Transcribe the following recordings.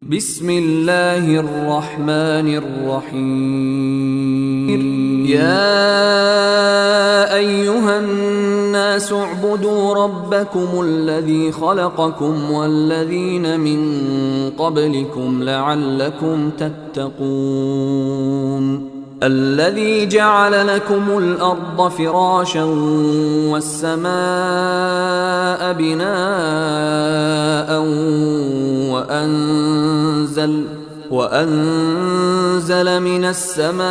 بسم الله الرحمن الرحيم. يا أيها الناس اعبدوا ربكم الذي خلقكم والذين من قبلكم لعلكم تتقون. الذي جعل لكم الأرض فراشا والسماء بناء وأنزل من السماء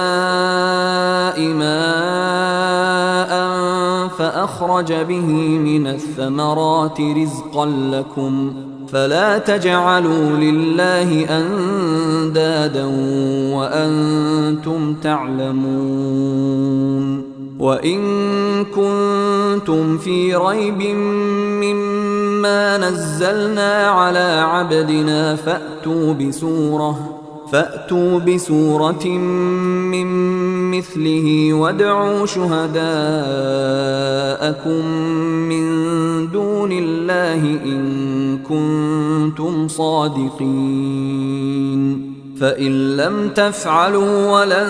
ماء فأخرج به من الثمرات رزقا لكم فلا تجعلوا لله أندادا وأنتم تعلمون. وإن كنتم في ريب مما نزلنا على عبدنا فأتوا بسورة من مثله وادعوا شهداءكم من دون الله إن كنتم صادقين. فإن لم تفعلوا ولن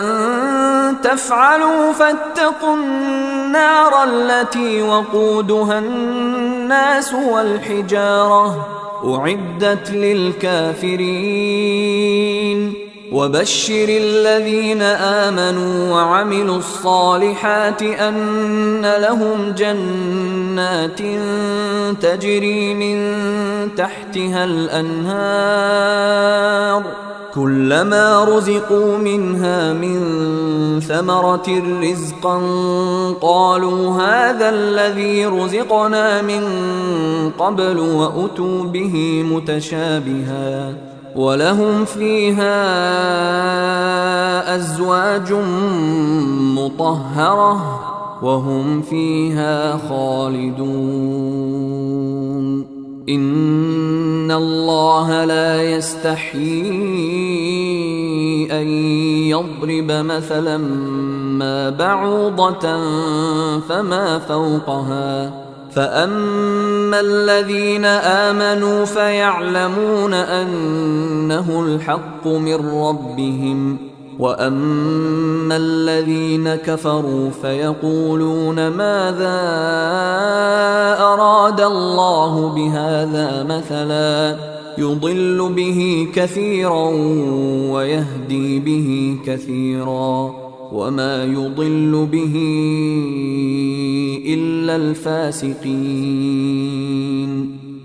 تفعلوا فاتقوا النار التي وقودها الناس والحجارة أعدت للكافرين. وبشر الذين آمنوا وعملوا الصالحات أن لهم جنات تجري من تحتها الأنهار كلما رزقوا منها من ثمرة رزقا قالوا هذا الذي رزقنا من قبل وأتوا به متشابها ولهم فيها أزواج مطهرة وهم فيها خالدون. إن الله لا يستحيي أن يضرب مثلا ما بعوضة فما فوقها فأما الذين آمنوا فيعلمون أنه الحق من ربهم وأما الذين كفروا فيقولون ماذا أراد الله بهذا مثلا يضل به كثيرا ويهدي به كثيرا وما يضل به إلا الفاسقين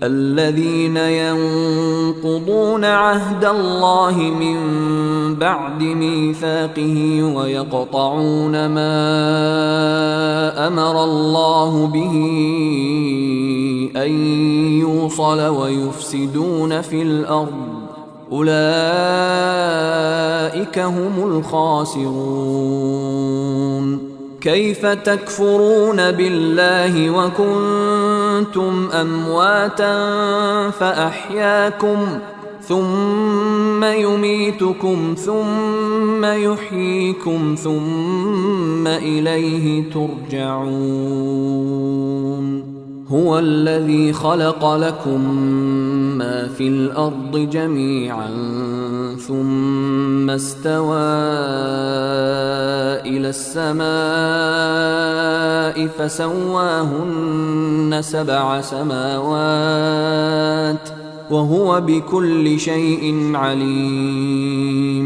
الذين ينقضون عهد الله من بعد ميثاقه ويقطعون ما أمر الله به أن يوصل ويفسدون في الأرض أولئك هم الخاسرون. كيف تكفرون بالله وكنتم أمواتا فأحياكم ثم يميتكم ثم يحييكم ثم إليه ترجعون. هو الذي خلق لكم ما في الأرض جميعا ثم استوى إلى السماء فسواهن 7 سماوات وهو بكل شيء عليم.